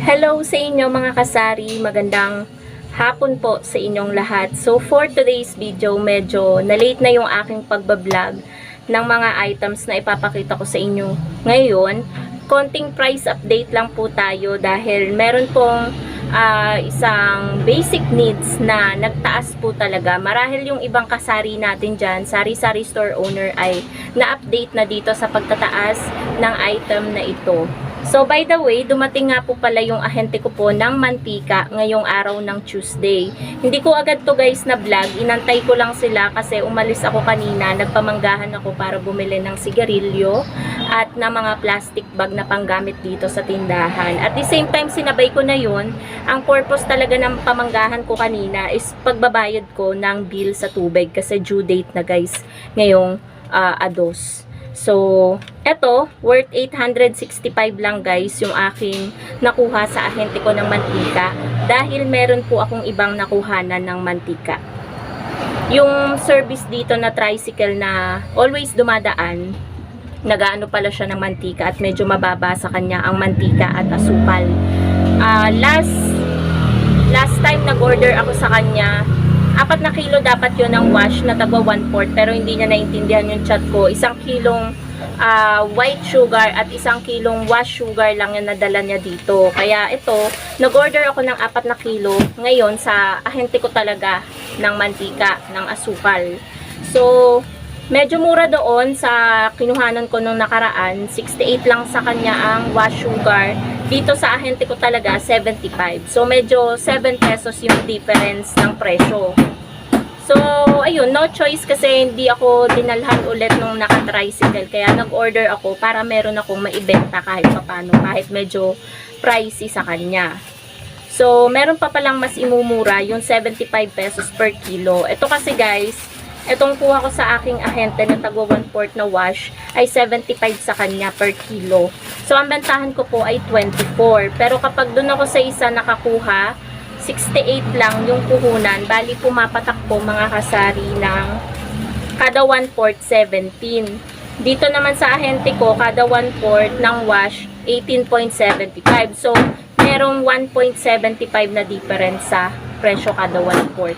Hello sa inyo mga kasari, magandang hapon po sa inyong lahat. So for today's video, medyo na-late na yung aking pagbablog ng mga items na ipapakita ko sa inyo ngayon. Konting price update lang po tayo dahil meron pong isang basic needs na nagtaas po talaga. Marahil yung ibang kasari natin dyan, sari-sari store owner ay na-update na dito sa pagtataas ng item na ito. So by the way, dumating nga po pala yung ahente ko po ng mantika ngayong araw ng Tuesday. Hindi ko agad to guys na vlog, inantay ko lang sila kasi umalis ako kanina, nagpamanggahan ako para bumili ng sigarilyo at na mga plastic bag na panggamit dito sa tindahan. At the same time, sinabay ko na yun. Ang purpose talaga ng pamanggahan ko kanina is pagbabayad ko ng bill sa tubig kasi due date na guys ngayong Ados. So, eto, worth 865 lang guys yung aking nakuha sa ahente ko ng mantika dahil meron po akong ibang nakuhanan ng mantika. Yung service dito na tricycle na always dumadaan, nagaano pala siya ng mantika at medyo mababa sa kanya ang mantika at asukal. Last time nag-order ako sa kanya, 4 na kilo dapat yun ng wash na tagwa 1/4 pero hindi niya naintindihan yung chat ko. 1 kilong white sugar at 1 kilong wash sugar lang yung nadala niya dito. Kaya ito, nag-order ako ng 4 na kilo ngayon sa ahente ko talaga ng mantika, ng asukal. So, medyo mura doon sa kinuhanan ko nung nakaraan. 68 lang sa kanya ang wash sugar. Dito sa ahente ko talaga 75. So medyo 7 pesos yung difference ng presyo. So ayun, no choice kasi hindi ako dinalhan ulit nung naka-tricycle. Kaya nag-order ako para meron akong maibenta kahit papano, kahit medyo pricey sa kanya. So meron pa palang mas imumura yung 75 pesos per kilo. Ito kasi guys, itong kuha ko sa aking ahente na tagwa 1/4 na wash ay 75 sa kanya per kilo. So, ang bentahan ko po ay 24. Pero kapag doon ako sa isa nakakuha, 68 lang yung puhunan. Bali, pumapatak po mga kasari ng kada 1/4, 17. Dito naman sa ahente ko, kada 1/4 ng wash, 18.75. So, merong 1.75 na difference sa presyo kada 1/4.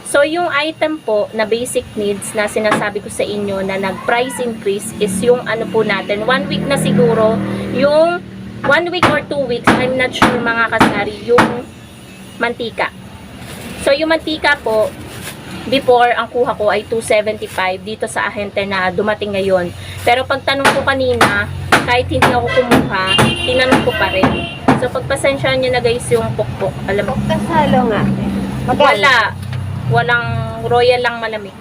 So, yung item po na basic needs na sinasabi ko sa inyo na nag-price increase is yung ano po natin, 1 week na siguro, yung 1 week or 2 weeks, I'm not sure mga kasari, yung mantika. So, yung mantika po, before, ang kuha ko ay 275 dito sa ahente na dumating ngayon. Pero pagtanong ko kanina, kahit hindi ako kumuha, tinanong ko pa rin. So, pagpasensyahan nyo na guys yung pukpok. Alam mo? Kasalo nga. Wala. Walang royal lang malamig.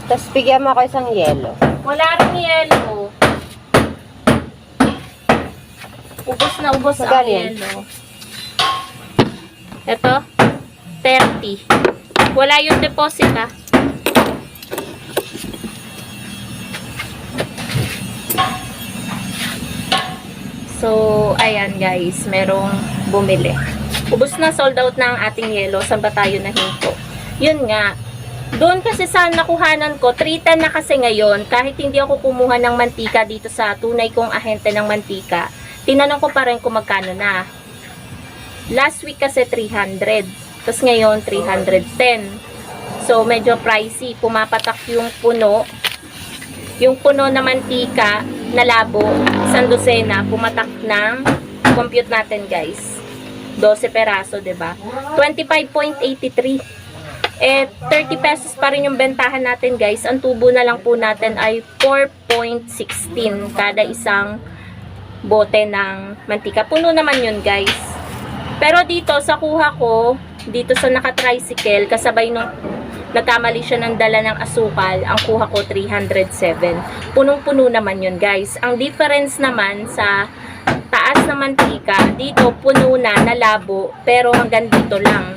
Tapos bigyan mo ako isang yelo. Wala rin yelo. Ubos na ubos ang Magkano yan? yelo. Ito, 30. Wala yung deposit ah. So, ayan guys, merong bumili. Ubus na, sold out na ang ating yelo. Saan ba tayo nahinto? Yun nga. Doon kasi sa nakuhanan ko, 310 na kasi ngayon. Kahit hindi ako kumuha ng mantika dito sa tunay kong ahente ng mantika, tinanong ko pa rin kung magkano na. Last week kasi 300. Tapos ngayon, 310. So, medyo pricey. Pumapatak yung puno. Yung puno na mantika na labo, 1 dosena, pumatak ng, compute natin guys. 12 peraso, 'di ba? 25.83. 30 pesos pa rin yung bentahan natin, guys. Ang tubo na lang po natin ay 4.16 kada isang bote ng mantika. Puno naman 'yun, guys. Pero dito sa kuha ko, dito sa naka-tricycle, kasabay nung nagkamali siya ng dala ng asukal, ang kuha ko 307. Punong-puno naman 'yun, guys. Ang difference naman sa taas na mantika, dito puno na, nalabo, pero hanggang dito lang.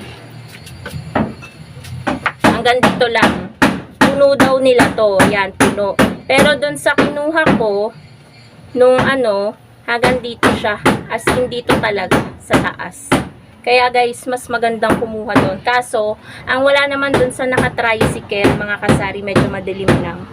Hanggang dito lang. Puno daw nila to. Yan, puno. Pero dun sa kinuha ko, nung ano, hanggang dito siya. As in dito talaga, sa taas. Kaya guys, mas magandang kumuha doon. Kaso, ang wala naman dun sa naka-tricycle, mga kasari, medyo madilim lang.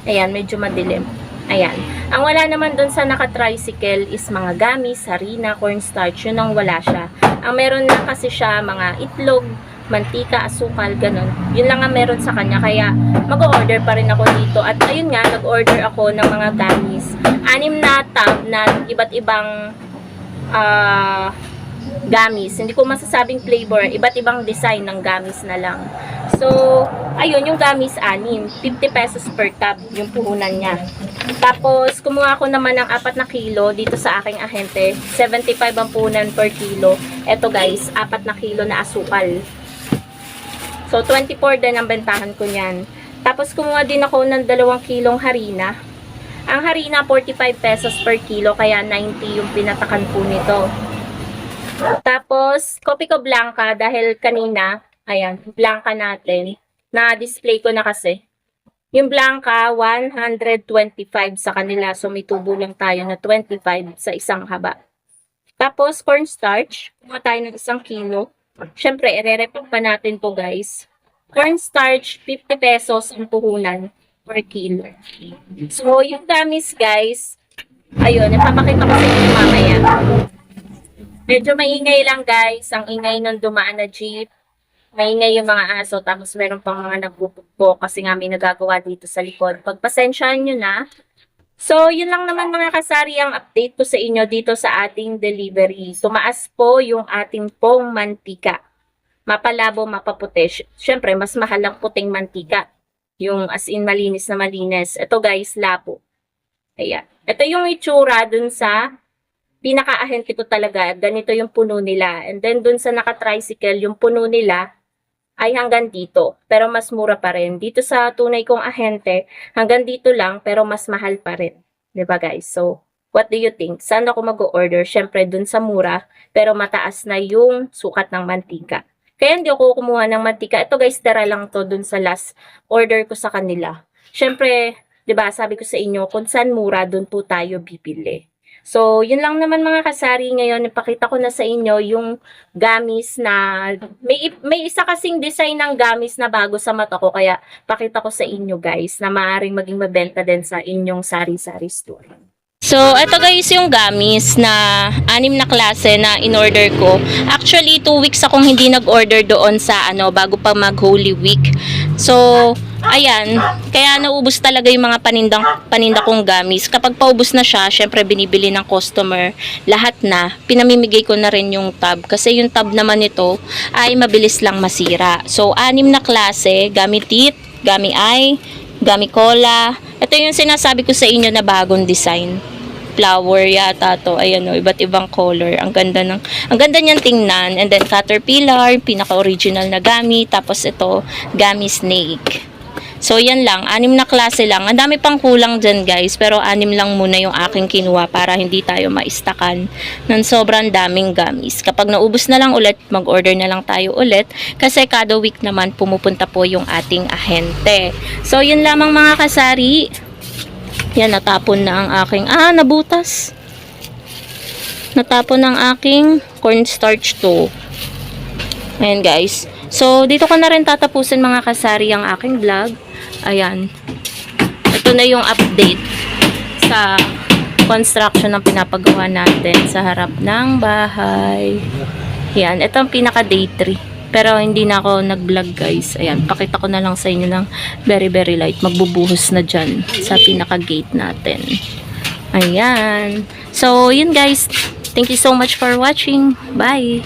Ayan, medyo madilim. Ayan. Ang wala naman dun sa naka-tricycle is mga gamis, harina, cornstarch. Yun ang wala siya. Ang meron lang kasi siya mga itlog, mantika, asukal, ganun. Yun lang ang meron sa kanya. Kaya mag-order pa rin ako dito. At ayun nga, nag-order ako ng mga gamis. 6 na tab na iba't ibang gamis. Hindi ko masasabing flavor. Iba't ibang design ng gamis na lang. So, ayun, yung gamis 6. 50 pesos per tab yung puhunan niya. Tapos, kumuha ako naman ng 4 na kilo dito sa aking ahente. 75 ang puhunan per kilo. Eto guys, 4 na kilo na asukal. So, 24 din ang bentahan ko niyan. Tapos, kumuha din ako ng 2 kilong harina. Ang harina, 45 pesos per kilo, kaya 90 yung pinatakan po nito. Tapos, kopi ko blanca dahil kanina, ayan, blanca natin. Na-display ko na kasi. Yung blanca, 125 sa kanila. So, may tubo lang tayo na 25 sa isang haba. Tapos, cornstarch. Kumuha tayo ng 1 kilo. Siyempre, ire-repeat pa natin to guys. Cornstarch, 50 pesos ang puhunan per kilo. So, yung gamis guys, ayun, ipapakita ko sa inyo mamaya. Medyo maingay lang guys, ang ingay nung dumaan na jeep. Maingay yung mga aso, tapos meron pang mga nagpupukpok kasi nga may nagagawa dito sa likod. Pagpasensyahan nyo na. So, yun lang naman mga kasari ang update ko sa inyo dito sa ating delivery. Tumaas po yung ating pong mantika. Mapalabo, mapaputi. Siyempre, mas mahal ang puting mantika. Yung as in malinis na malinis. Ito guys, labo. Ayan. Ito yung itsura dun sa pinaka-ahente ko talaga. Ganito yung puno nila. And then dun sa naka-tricycle, yung puno nila ay hanggang dito. Pero mas mura pa rin. Dito sa tunay kong ahente, hanggang dito lang pero mas mahal pa rin. 'Di ba guys? So, what do you think? Saan ako mag-order? Syempre dun sa mura pero mataas na yung sukat ng mantika. Kaya hindi ako kumuha ng mantika. Ito guys, tira lang to dun sa last order ko sa kanila. Syempre, 'di ba, sabi ko sa inyo, kung saan mura, dun po tayo bibili. So, yun lang naman mga kasari. Ngayon, ipakita ko na sa inyo yung gamis na, may isa kasing design ng gamis na bago sa mata ko. Kaya, pakita ko sa inyo guys, na maaaring maging mabenta din sa inyong sari-sari store. So, ito guys yung gamis na 6 na klase na in-order ko. Actually, 2 weeks akong hindi nag-order doon sa bago pa mag-Holy Week. So, ayan, kaya naubos talaga yung mga paninda kong gamis. Kapag paubos na siya, syempre binibili ng customer lahat na. Pinamimigay ko na rin yung tab kasi yung tab naman nito ay mabilis lang masira. So, 6 na klase, gami tit, gami eye, gami cola. Ito yung sinasabi ko sa inyo na bagong design. Flower yata to. Ayan o, iba't ibang color. Ang ganda niyan tingnan. And then caterpillar, pinaka-original na gami. Tapos ito, gami snake. So, yan lang. 6 na klase lang. Ang dami pang kulang dyan, guys. Pero 6 lang muna yung aking kinuha para hindi tayo maistakan ng sobrang daming gamis. Kapag naubos na lang ulit, mag-order na lang tayo ulit. Kasi kada week naman pumupunta po yung ating ahente. So, yun lamang mga kasari. Yan, natapon na ang aking... nabutas. Natapon ang aking cornstarch to. Ayan, guys. So, dito ko na rin tatapusin mga kasari ang aking vlog. Ayan. Ito na yung update sa construction ng pinapagawa natin sa harap ng bahay. Ayan. Ito ang pinaka day 3. Pero hindi na ako nag-vlog guys. Ayan. Pakita ko na lang sa inyo ng very very light. Magbubuhos na dyan sa pinaka gate natin. Ayan. So, yun guys. Thank you so much for watching. Bye!